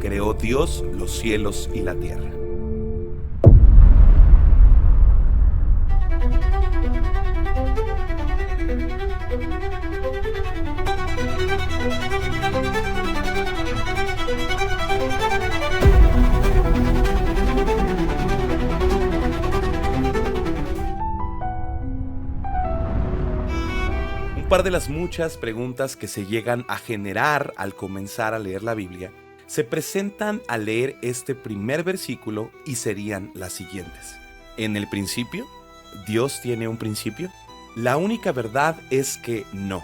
creó Dios los cielos y la tierra. Un par de las muchas preguntas que se llegan a generar al comenzar a leer la Biblia se presentan al leer este primer versículo y serían las siguientes. ¿En el principio? ¿Dios tiene un principio? La única verdad es que no.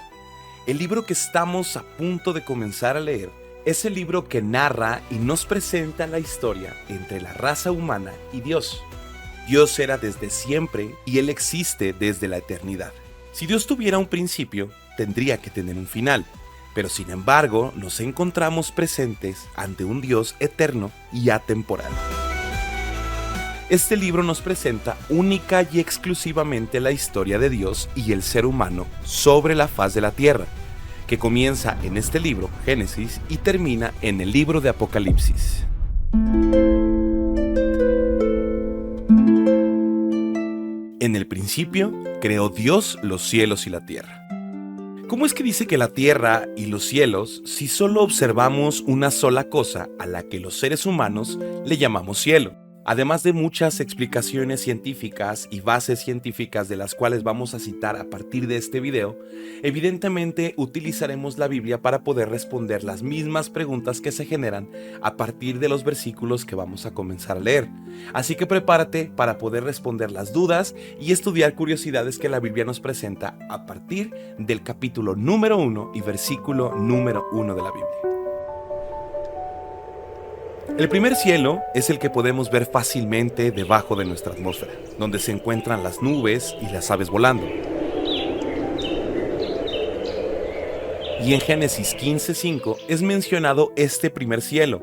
El libro que estamos a punto de comenzar a leer es el libro que narra y nos presenta la historia entre la raza humana y Dios. Dios era desde siempre y Él existe desde la eternidad. Si Dios tuviera un principio, tendría que tener un final, pero sin embargo nos encontramos presentes ante un Dios eterno y atemporal. Este libro nos presenta única y exclusivamente la historia de Dios y el ser humano sobre la faz de la tierra, que comienza en este libro, Génesis, y termina en el libro de Apocalipsis. En el principio, creó Dios los cielos y la tierra. ¿Cómo es que dice que la tierra y los cielos si solo observamos una sola cosa a la que los seres humanos le llamamos cielo? Además de muchas explicaciones científicas y bases científicas de las cuales vamos a citar a partir de este video, evidentemente utilizaremos la Biblia para poder responder las mismas preguntas que se generan a partir de los versículos que vamos a comenzar a leer. Así que prepárate para poder responder las dudas y estudiar curiosidades que la Biblia nos presenta a partir del capítulo número 1 y versículo número 1 de la Biblia. El primer cielo es el que podemos ver fácilmente debajo de nuestra atmósfera, donde se encuentran las nubes y las aves volando. Y en Génesis 15:5 es mencionado este primer cielo,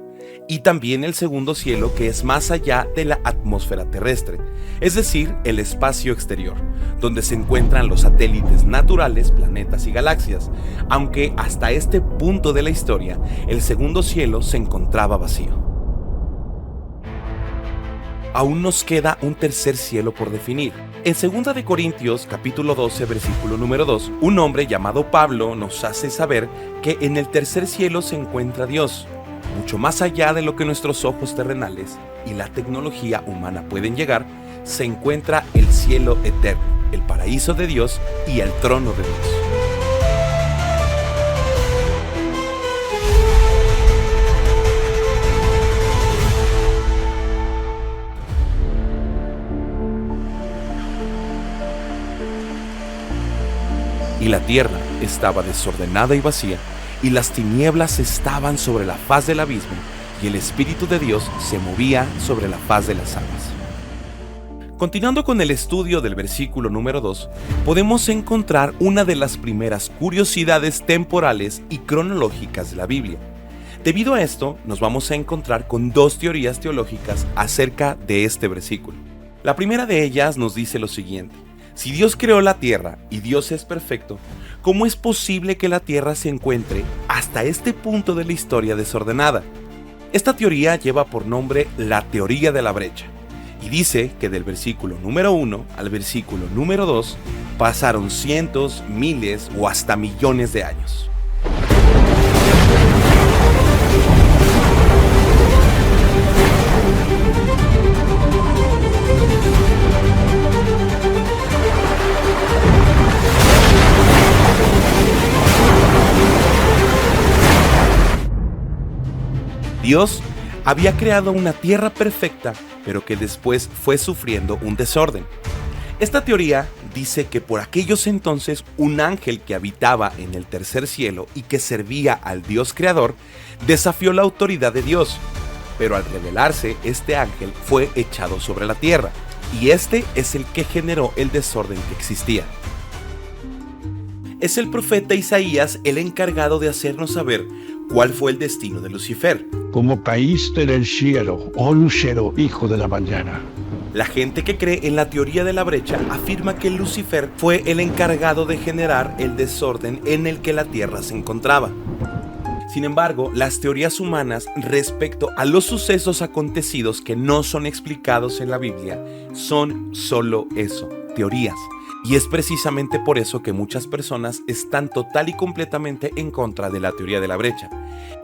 y también el segundo cielo que es más allá de la atmósfera terrestre, es decir, el espacio exterior, donde se encuentran los satélites naturales, planetas y galaxias, aunque hasta este punto de la historia, el segundo cielo se encontraba vacío. Aún nos queda un tercer cielo por definir. En 2 de Corintios, capítulo 12, versículo número 2, un hombre llamado Pablo nos hace saber que en el tercer cielo se encuentra Dios, mucho más allá de lo que nuestros ojos terrenales y la tecnología humana pueden llegar, se encuentra el cielo eterno, el paraíso de Dios y el trono de Dios. Y la tierra estaba desordenada y vacía, y las tinieblas estaban sobre la faz del abismo, y el Espíritu de Dios se movía sobre la faz de las aguas. Continuando con el estudio del versículo número 2, podemos encontrar una de las primeras curiosidades temporales y cronológicas de la Biblia. Debido a esto, nos vamos a encontrar con dos teorías teológicas acerca de este versículo. La primera de ellas nos dice lo siguiente: si Dios creó la tierra y Dios es perfecto, ¿cómo es posible que la tierra se encuentre hasta este punto de la historia desordenada? Esta teoría lleva por nombre la teoría de la brecha y dice que del versículo número 1 al versículo número 2 pasaron cientos, miles o hasta millones de años. Dios había creado una tierra perfecta, pero que después fue sufriendo un desorden. Esta teoría dice que por aquellos entonces un ángel que habitaba en el tercer cielo y que servía al Dios creador, desafió la autoridad de Dios, pero al rebelarse este ángel fue echado sobre la tierra, y este es el que generó el desorden que existía. Es el profeta Isaías el encargado de hacernos saber cuál fue el destino de Lucifer. Como caíste del cielo, oh lucero, hijo de la mañana. La gente que cree en la teoría de la brecha afirma que Lucifer fue el encargado de generar el desorden en el que la tierra se encontraba. Sin embargo, las teorías humanas respecto a los sucesos acontecidos que no son explicados en la Biblia son solo eso, teorías. Y es precisamente por eso que muchas personas están total y completamente en contra de la teoría de la brecha.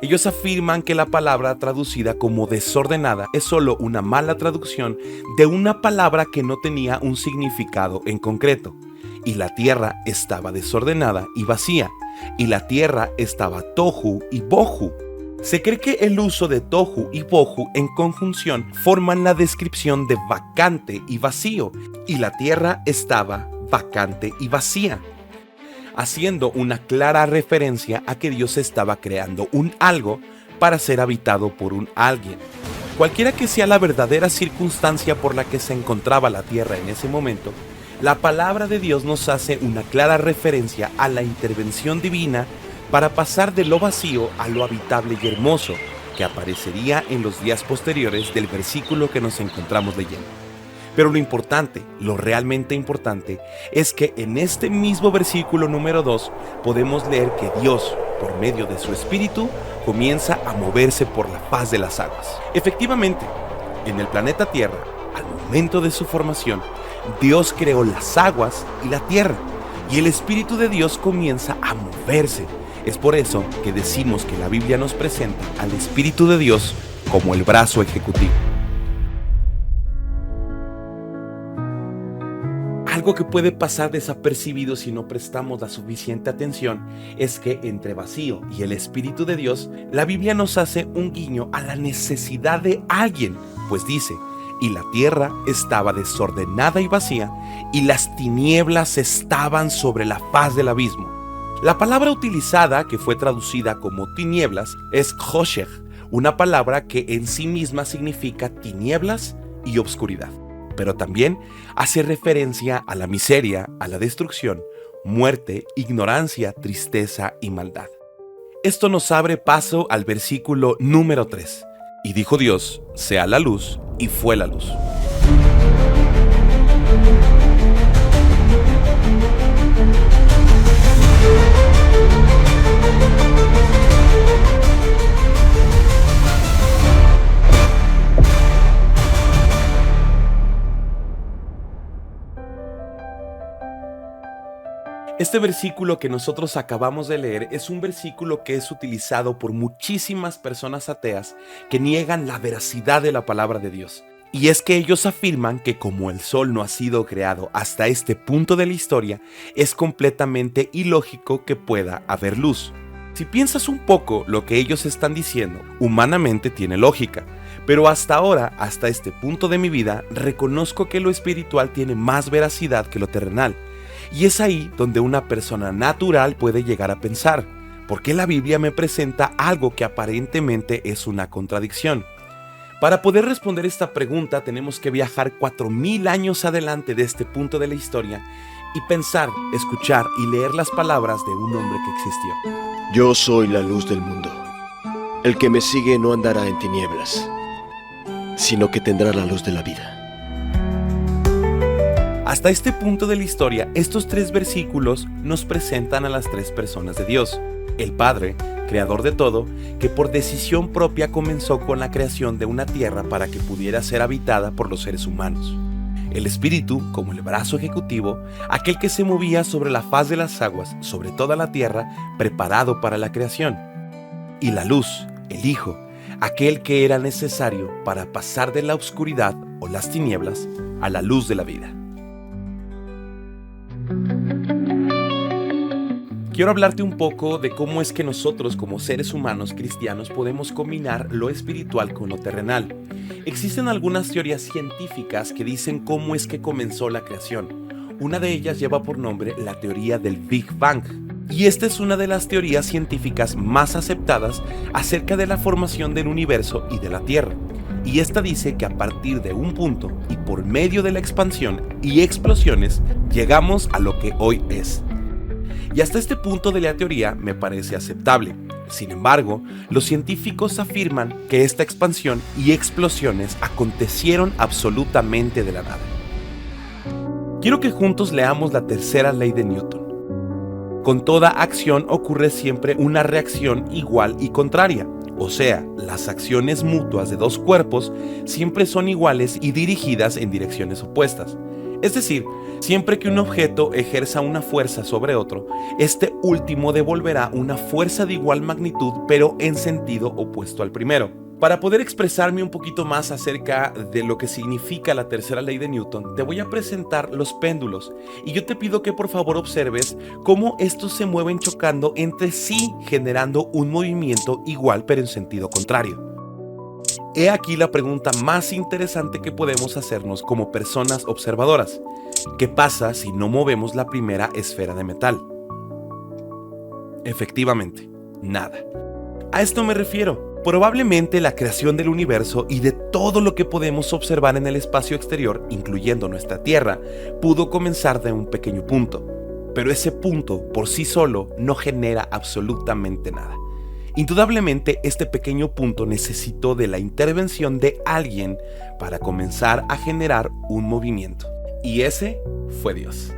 Ellos afirman que la palabra traducida como desordenada es solo una mala traducción de una palabra que no tenía un significado en concreto. Y la tierra estaba desordenada y vacía, y la tierra estaba tohu y bohu. Se cree que el uso de tohu y bohu en conjunción forman la descripción de vacante y vacío, y la tierra estaba vacante y vacía, haciendo una clara referencia a que Dios estaba creando un algo para ser habitado por un alguien. Cualquiera que sea la verdadera circunstancia por la que se encontraba la tierra en ese momento, la palabra de Dios nos hace una clara referencia a la intervención divina para pasar de lo vacío a lo habitable y hermoso, que aparecería en los días posteriores del versículo que nos encontramos leyendo. Pero lo importante, lo realmente importante, es que en este mismo versículo número 2 podemos leer que Dios, por medio de su Espíritu, comienza a moverse por la faz de las aguas. Efectivamente, en el planeta Tierra, al momento de su formación, Dios creó las aguas y la tierra, y el Espíritu de Dios comienza a moverse. Es por eso que decimos que la Biblia nos presenta al Espíritu de Dios como el brazo ejecutivo. Algo que puede pasar desapercibido si no prestamos la suficiente atención es que entre vacío y el Espíritu de Dios, la Biblia nos hace un guiño a la necesidad de alguien, pues dice: y la tierra estaba desordenada y vacía, y las tinieblas estaban sobre la faz del abismo. La palabra utilizada, que fue traducida como tinieblas, es choshech, una palabra que en sí misma significa tinieblas y obscuridad, pero también hace referencia a la miseria, a la destrucción, muerte, ignorancia, tristeza y maldad. Esto nos abre paso al versículo número 3. Y dijo Dios: sea la luz, y fue la luz. Este versículo que nosotros acabamos de leer es un versículo que es utilizado por muchísimas personas ateas que niegan la veracidad de la palabra de Dios. Y es que ellos afirman que como el sol no ha sido creado hasta este punto de la historia, es completamente ilógico que pueda haber luz. Si piensas un poco lo que ellos están diciendo, humanamente tiene lógica. Pero hasta ahora, hasta este punto de mi vida, reconozco que lo espiritual tiene más veracidad que lo terrenal. Y es ahí donde una persona natural puede llegar a pensar: ¿por qué la Biblia me presenta algo que aparentemente es una contradicción? Para poder responder esta pregunta tenemos que viajar 4000 años adelante de este punto de la historia y pensar, escuchar y leer las palabras de un hombre que existió. Yo soy la luz del mundo. El que me sigue no andará en tinieblas, sino que tendrá la luz de la vida. Hasta este punto de la historia, estos 3 versículos nos presentan a las 3 personas de Dios. El Padre, creador de todo, que por decisión propia comenzó con la creación de una tierra para que pudiera ser habitada por los seres humanos. El Espíritu, como el brazo ejecutivo, aquel que se movía sobre la faz de las aguas, sobre toda la tierra, preparado para la creación. Y la luz, el Hijo, aquel que era necesario para pasar de la oscuridad o las tinieblas a la luz de la vida. Quiero hablarte un poco de cómo es que nosotros como seres humanos cristianos podemos combinar lo espiritual con lo terrenal. Existen algunas teorías científicas que dicen cómo es que comenzó la creación. Una de ellas lleva por nombre la teoría del Big Bang. Y esta es una de las teorías científicas más aceptadas acerca de la formación del universo y de la Tierra. Y esta dice que a partir de un punto y por medio de la expansión y explosiones llegamos a lo que hoy es. Y hasta este punto de la teoría me parece aceptable. Sin embargo, los científicos afirman que esta expansión y explosiones acontecieron absolutamente de la nada. Quiero que juntos leamos la tercera ley de Newton. Con toda acción ocurre siempre una reacción igual y contraria. O sea, las acciones mutuas de dos cuerpos siempre son iguales y dirigidas en direcciones opuestas. Es decir, siempre que un objeto ejerza una fuerza sobre otro, este último devolverá una fuerza de igual magnitud, pero en sentido opuesto al primero. Para poder expresarme un poquito más acerca de lo que significa la tercera ley de Newton, te voy a presentar los péndulos y yo te pido que por favor observes cómo estos se mueven chocando entre sí, generando un movimiento igual pero en sentido contrario. He aquí la pregunta más interesante que podemos hacernos como personas observadoras. ¿Qué pasa si no movemos la primera esfera de metal? Efectivamente, nada. A esto me refiero. Probablemente la creación del universo y de todo lo que podemos observar en el espacio exterior, incluyendo nuestra Tierra, pudo comenzar de un pequeño punto. Pero ese punto por sí solo no genera absolutamente nada. Indudablemente este pequeño punto necesitó de la intervención de alguien para comenzar a generar un movimiento. Y ese fue Dios.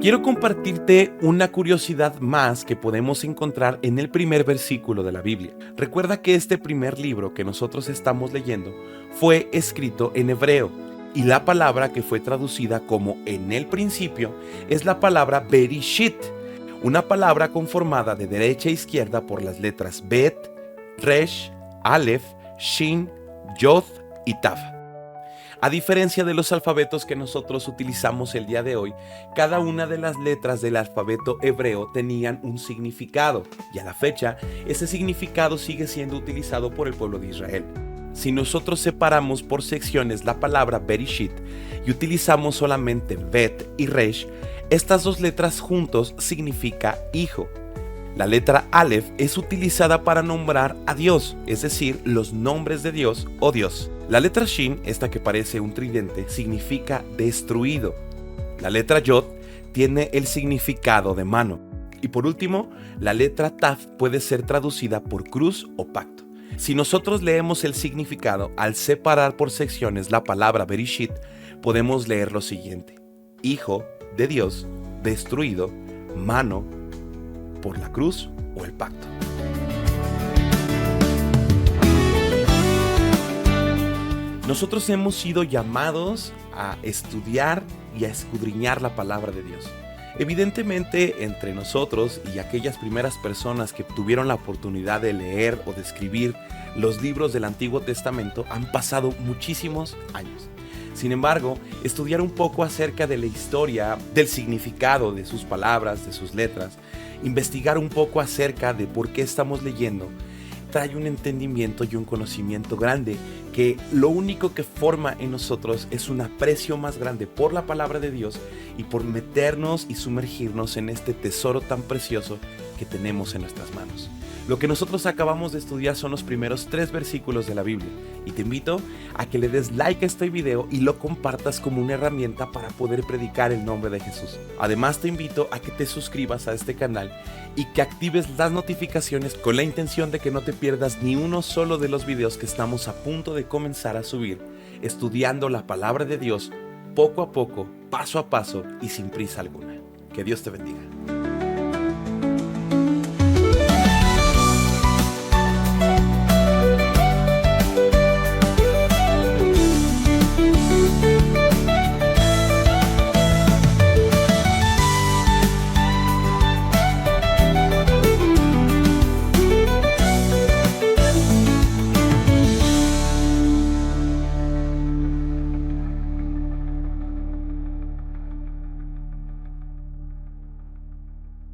Quiero compartirte una curiosidad más que podemos encontrar en el primer versículo de la Biblia. Recuerda que este primer libro que nosotros estamos leyendo fue escrito en hebreo y la palabra que fue traducida como en el principio es la palabra Bereshit, una palabra conformada de derecha a izquierda por las letras Bet, Resh, Aleph, Shin, Yod y Tav. A diferencia de los alfabetos que nosotros utilizamos el día de hoy, cada una de las letras del alfabeto hebreo tenían un significado y a la fecha ese significado sigue siendo utilizado por el pueblo de Israel. Si nosotros separamos por secciones la palabra Bereshit y utilizamos solamente Bet y Resh, estas dos letras juntos significa hijo. La letra Aleph es utilizada para nombrar a Dios, es decir, los nombres de Dios o Dios. La letra Shin, esta que parece un tridente, significa destruido. La letra Yod tiene el significado de mano. Y por último, la letra Tav puede ser traducida por cruz o pacto. Si nosotros leemos el significado al separar por secciones la palabra Bereshit, podemos leer lo siguiente: hijo de Dios, destruido, mano, por la cruz o el pacto. Nosotros hemos sido llamados a estudiar y a escudriñar la palabra de Dios. Evidentemente, entre nosotros y aquellas primeras personas que tuvieron la oportunidad de leer o de escribir los libros del Antiguo Testamento han pasado muchísimos años. Sin embargo, estudiar un poco acerca de la historia, del significado de sus palabras, de sus letras, investigar un poco acerca de por qué estamos leyendo, trae un entendimiento y un conocimiento grande que lo único que forma en nosotros es un aprecio más grande por la palabra de Dios y por meternos y sumergirnos en este tesoro tan precioso que tenemos en nuestras manos. Lo que nosotros acabamos de estudiar son los primeros 3 versículos de la Biblia y te invito a que le des like a este video y lo compartas como una herramienta para poder predicar el nombre de Jesús. Además te invito a que te suscribas a este canal y que actives las notificaciones con la intención de que no te pierdas ni uno solo de los videos que estamos a punto de comenzar a subir, estudiando la palabra de Dios poco a poco, paso a paso y sin prisa alguna. Que Dios te bendiga.